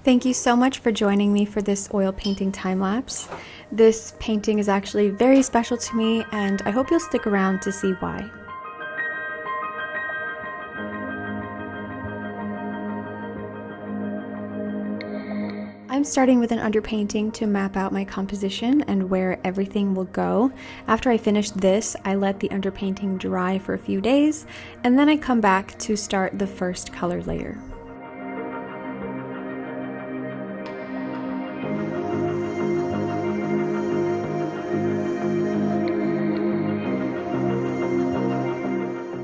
Thank you so much for joining me for this oil painting time lapse. This painting is actually very special to me, and I hope you'll stick around to see why. I'm starting with an underpainting to map out my composition and where everything will go. After I finish this, I let the underpainting dry for a few days, and then I come back to start the first color layer.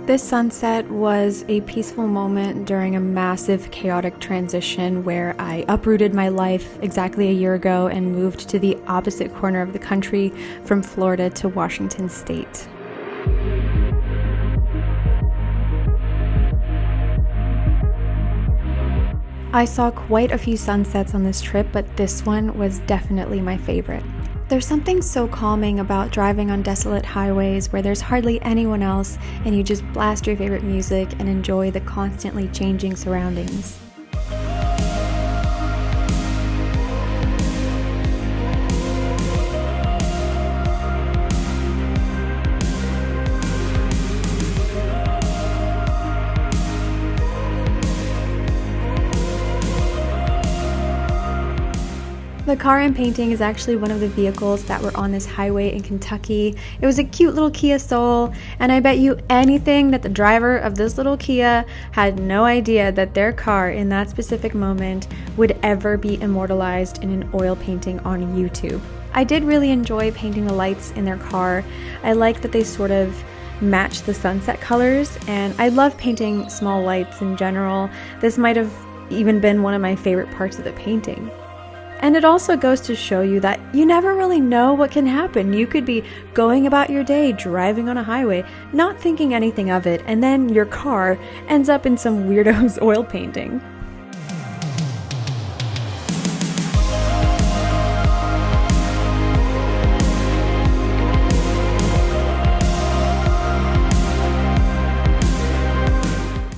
This sunset was a peaceful moment during a massive chaotic transition where I uprooted my life exactly a year ago and moved to the opposite corner of the country from Florida to Washington State. I saw quite a few sunsets on this trip, but this one was definitely my favorite. There's something so calming about driving on desolate highways where there's hardly anyone else and you just blast your favorite music and enjoy the constantly changing surroundings. The car I'm painting is actually one of the vehicles that were on this highway in Kentucky. It was a cute little Kia Soul, and I bet you anything that the driver of this little Kia had no idea that their car in that specific moment would ever be immortalized in an oil painting on YouTube. I did really enjoy painting the lights in their car. I like that they sort of match the sunset colors, and I love painting small lights in general. This might have even been one of my favorite parts of the painting. And it also goes to show you that you never really know what can happen. You could be going about your day, driving on a highway, not thinking anything of it, and then your car ends up in some weirdo's oil painting.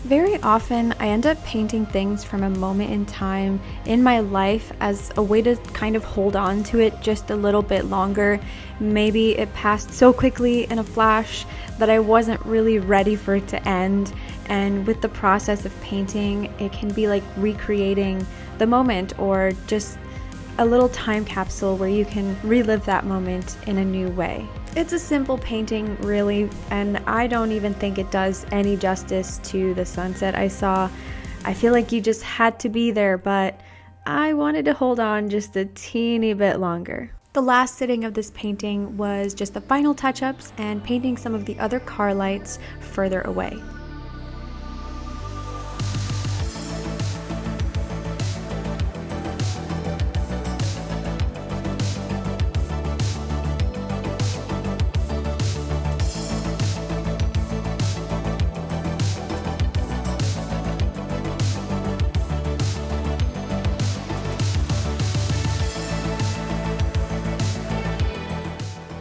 Very often, I end up painting things from a moment in time in my life as a way to kind of hold on to it just a little bit longer. Maybe it passed so quickly in a flash that I wasn't really ready for it to end. And with the process of painting, it can be like recreating the moment or just a little time capsule where you can relive that moment in a new way. It's a simple painting, really, and I don't even think it does any justice to the sunset I saw. I feel like you just had to be there, but I wanted to hold on just a teeny bit longer. The last sitting of this painting was just the final touch-ups and painting some of the other car lights further away.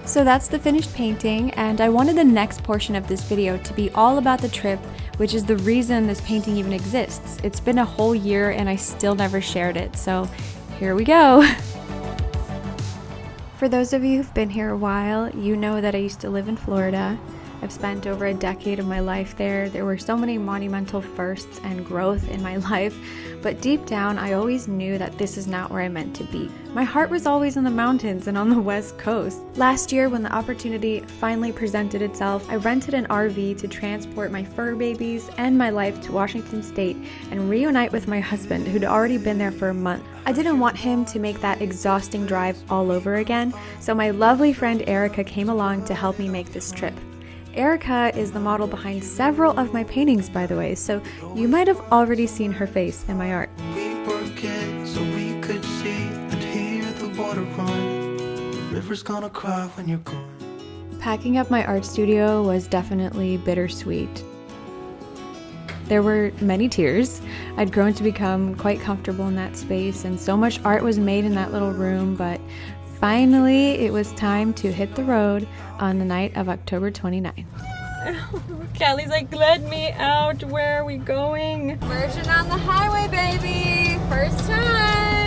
So that's the finished painting, and I wanted the next portion of this video to be all about the trip, which is the reason this painting even exists. It's been a whole year and I still never shared it, so here we go. For those of you who've been here a while, you know that I used to live in Florida. I've spent over a decade of my life there. There were so many monumental firsts and growth in my life, but deep down I always knew that this is not where I meant to be. My heart was always in the mountains and on the West Coast. Last year, when the opportunity finally presented itself, I rented an RV to transport my fur babies and my life to Washington State and reunite with my husband, who'd already been there for a month. I didn't want him to make that exhausting drive all over again, so my lovely friend Erica came along to help me make this trip. Erica is the model behind several of my paintings, by the way, so you might have already seen her face in my art. We were kids, so we could see and hear the water run. The river's gonna cry when you're gone. Packing up my art studio was definitely bittersweet. There were many tears. I'd grown to become quite comfortable in that space, and so much art was made in that little room, but finally it was time to hit the road on the night of October 29th. Kelly's like, let me out, where are we going? Version on the highway, baby! First time!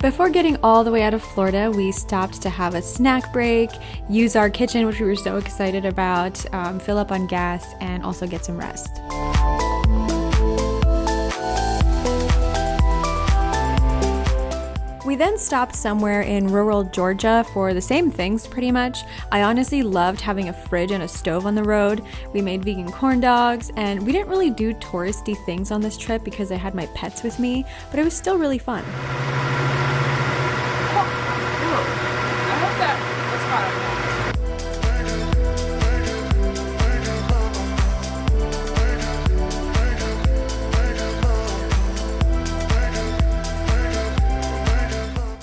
Before getting all the way out of Florida, we stopped to have a snack break, use our kitchen, which we were so excited about, fill up on gas, and also get some rest. We then stopped somewhere in rural Georgia for the same things, pretty much. I honestly loved having a fridge and a stove on the road. We made vegan corn dogs, and we didn't really do touristy things on this trip because I had my pets with me, but it was still really fun.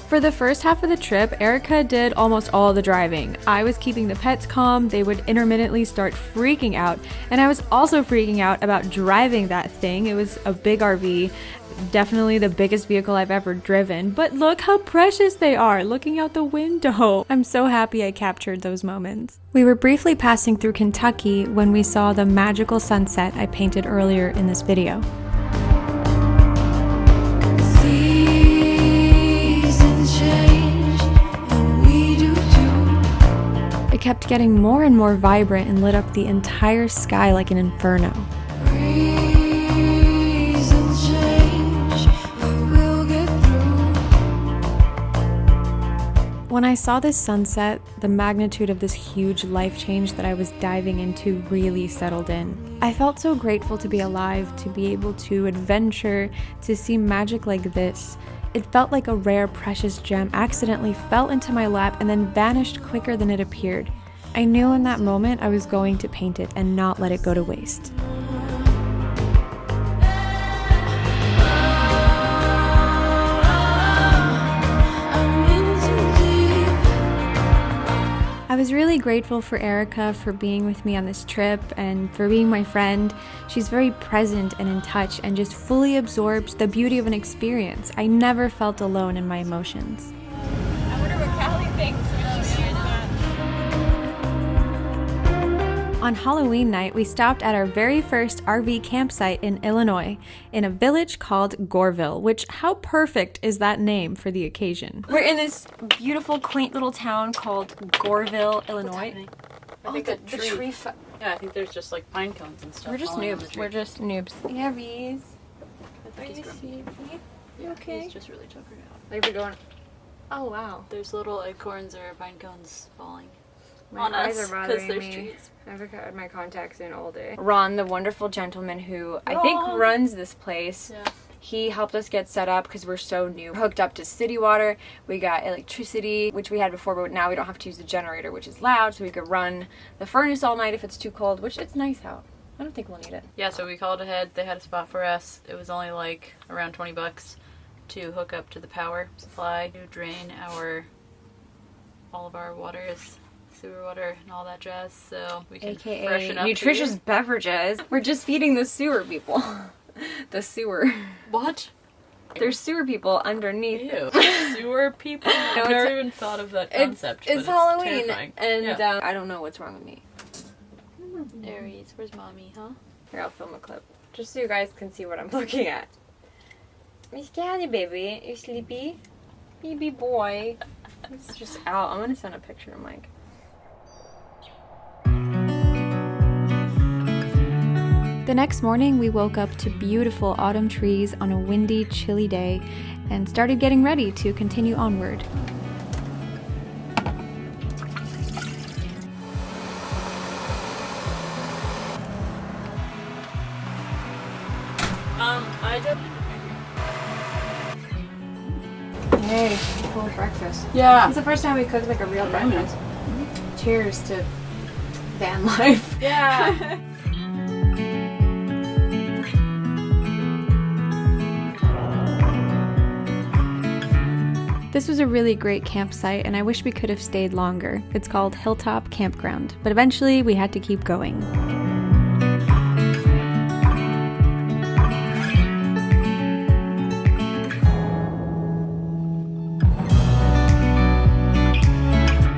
For the first half of the trip, Erica did almost all the driving. I was keeping the pets calm, they would intermittently start freaking out, and I was also freaking out about driving that thing. It was a big RV, definitely the biggest vehicle I've ever driven, but look how precious they are, looking out the window. I'm so happy I captured those moments. We were briefly passing through Kentucky when we saw the magical sunset I painted earlier in this video. It kept getting more and more vibrant and lit up the entire sky like an inferno. When I saw this sunset, the magnitude of this huge life change that I was diving into really settled in. I felt so grateful to be alive, to be able to adventure, to see magic like this. It felt like a rare, precious gem accidentally fell into my lap and then vanished quicker than it appeared. I knew in that moment I was going to paint it and not let it go to waste. I was really grateful for Erica for being with me on this trip and for being my friend. She's very present and in touch and just fully absorbs the beauty of an experience. I never felt alone in my emotions. I wonder what Callie thinks when she sees that. On Halloween night, we stopped at our very first RV campsite in Illinois, in a village called Goreville, which, how perfect is that name for the occasion? We're in this beautiful, quaint little town called Goreville, Illinois. I think the tree. Yeah, I think there's just like pine cones and stuff. We're just noobs. We're just noobs. Yeah, Reese. Are you sleepy? You okay? He's just really tuckered out. Like we're going. Oh wow. There's little acorns or pine cones falling. My eyes are bothering me. Trees. I've had my contacts in all day. Ron, the wonderful gentleman who I think runs this place, he helped us get set up because we're so new. We're hooked up to city water. We got electricity, which we had before, but now we don't have to use the generator, which is loud, so we could run the furnace all night if it's too cold, which it's nice out. I don't think we'll need it. Yeah, so we called ahead. They had a spot for us. It was only like around $20 to hook up to the power supply to drain all of our waters. Sewer water and all that jazz, so we can freshen up. Nutritious beverages. We're just feeding the sewer people. The sewer. What? There's sewer people underneath. Ew. Sewer people? I've never even thought of that concept. It's Halloween, terrifying. and I don't know what's wrong with me. There he is. Where's mommy, huh? Here, I'll film a clip. Just so you guys can see what I'm looking at. Miss Callie, baby. You sleepy? Baby boy. It's just out. I'm gonna send a picture to Mike. The next morning, we woke up to beautiful autumn trees on a windy, chilly day and started getting ready to continue onward. I just... Hey, full breakfast. Yeah. It's the first time we cooked like a real breakfast. Cheers to van life. Yeah. This was a really great campsite, and I wish we could have stayed longer. It's called Hilltop Campground, but eventually we had to keep going.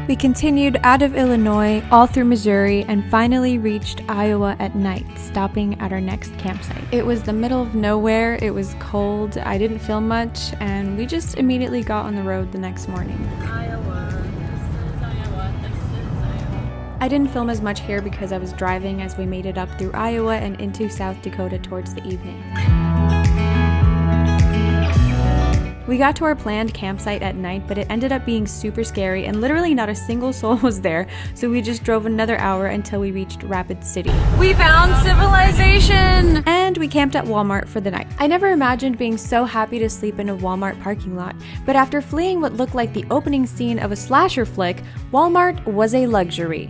We continued out of Illinois, all through Missouri, and finally reached Iowa at night, stopping at our next campsite. It was the middle of nowhere, it was cold, I didn't film much, and we just immediately got on the road the next morning. Iowa. This is Iowa. This is Iowa. I didn't film as much here because I was driving as we made it up through Iowa and into South Dakota towards the evening. We got to our planned campsite at night, but it ended up being super scary and literally not a single soul was there, so we just drove another hour until we reached Rapid City. We found civilization! And we camped at Walmart for the night. I never imagined being so happy to sleep in a Walmart parking lot, but after fleeing what looked like the opening scene of a slasher flick, Walmart was a luxury.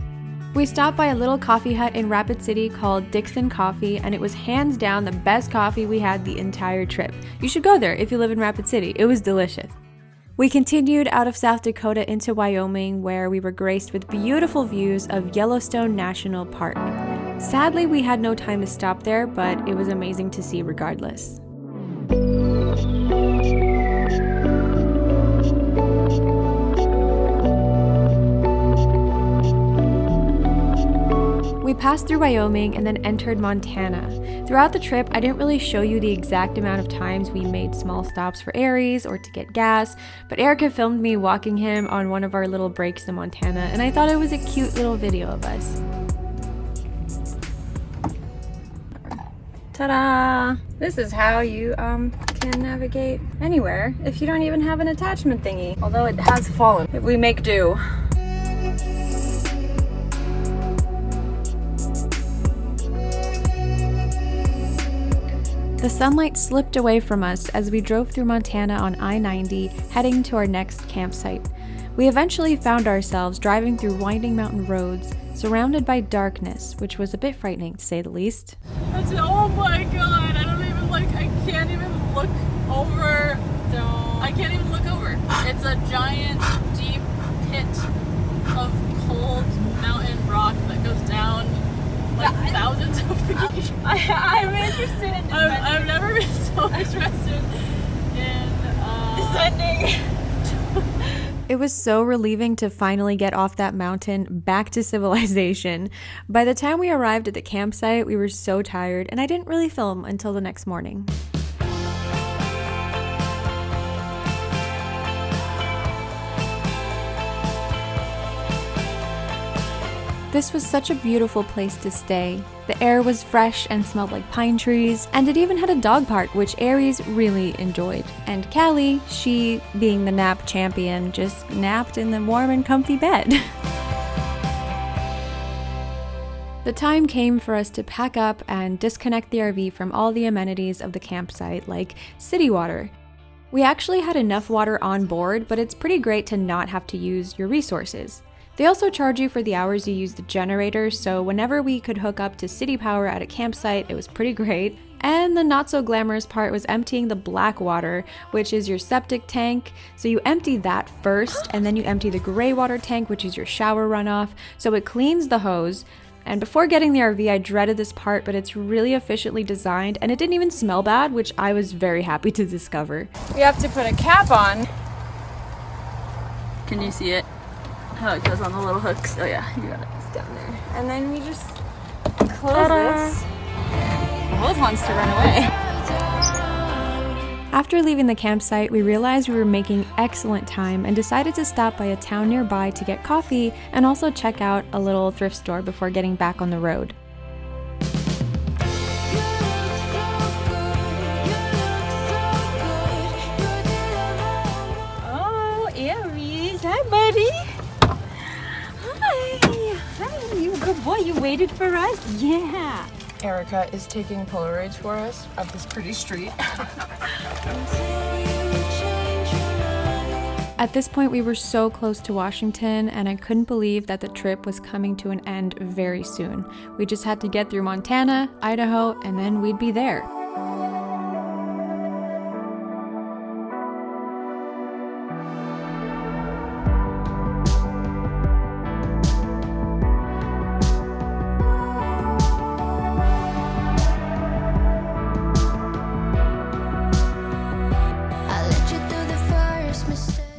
We stopped by a little coffee hut in Rapid City called Dixon Coffee, and it was hands down the best coffee we had the entire trip. You should go there if you live in Rapid City. It was delicious. We continued out of South Dakota into Wyoming, where we were graced with beautiful views of Yellowstone National Park. Sadly, we had no time to stop there, but it was amazing to see regardless. We passed through Wyoming and then entered Montana. Throughout the trip, I didn't really show you the exact amount of times we made small stops for Aries or to get gas, but Erica filmed me walking him on one of our little breaks in Montana, and I thought it was a cute little video of us. Ta-da! This is how you can navigate anywhere if you don't even have an attachment thingy. Although it has fallen. If we make do. The sunlight slipped away from us as we drove through Montana on I-90, heading to our next campsite. We eventually found ourselves driving through winding mountain roads, surrounded by darkness, which was a bit frightening to say the least. Oh my god, I can't even look over. I can't even look over. It's a giant, deep pit of cold mountain rock that goes down thousands of feet. I'm interested in I've never been so interested in descending. It was so relieving to finally get off that mountain back to civilization. By the time we arrived at the campsite, we were so tired, and I didn't really film until the next morning. This was such a beautiful place to stay. The air was fresh and smelled like pine trees, and it even had a dog park, which Aries really enjoyed. And Callie, she, being the nap champion, just napped in the warm and comfy bed. The time came for us to pack up and disconnect the RV from all the amenities of the campsite, like city water. We actually had enough water on board, but it's pretty great to not have to use your resources. They also charge you for the hours you use the generator, so whenever we could hook up to city power at a campsite, it was pretty great. And the not so glamorous part was emptying the black water, which is your septic tank. So you empty that first, and then you empty the gray water tank, which is your shower runoff. So it cleans the hose. And before getting the RV, I dreaded this part, but it's really efficiently designed, and it didn't even smell bad, which I was very happy to discover. We have to put a cap on. Can you see it? How it goes on the little hooks. Oh yeah, you got it. It's down there. And then we just close this. The hose wants to run away. After leaving the campsite, we realized we were making excellent time and decided to stop by a town nearby to get coffee and also check out a little thrift store before getting back on the road. Oh, Aries. Hi, buddy. Hi, you good boy. You waited for us? Yeah. Erica is taking Polaroids for us of this pretty street. At this point, we were so close to Washington, and I couldn't believe that the trip was coming to an end very soon. We just had to get through Montana, Idaho, and then we'd be there.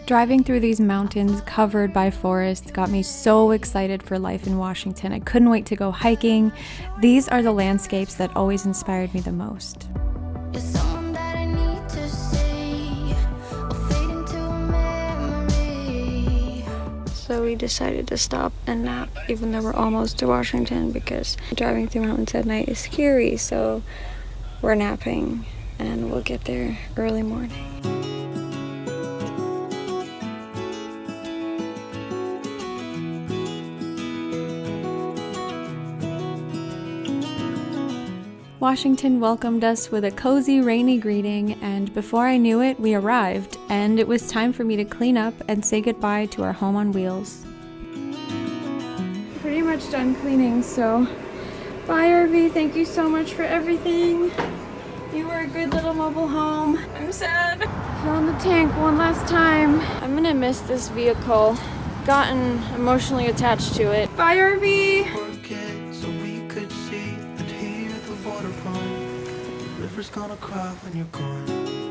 Driving through these mountains covered by forests got me so excited for life in Washington. I couldn't wait to go hiking. These are the landscapes that always inspired me the most. You're someone that I need to see, or fade into a memory. So we decided to stop and nap even though we're almost to Washington because driving through mountains at night is scary. So we're napping and we'll get there early morning. Washington welcomed us with a cozy, rainy greeting, and before I knew it, we arrived, and it was time for me to clean up and say goodbye to our home on wheels. Pretty much done cleaning, so bye RV, thank you so much for everything. You were a good little mobile home. I'm sad. Fill in the tank one last time. I'm gonna miss this vehicle. Gotten emotionally attached to it. Bye RV! Forget so we could see and hear the water run. River's gonna cry when you're gone.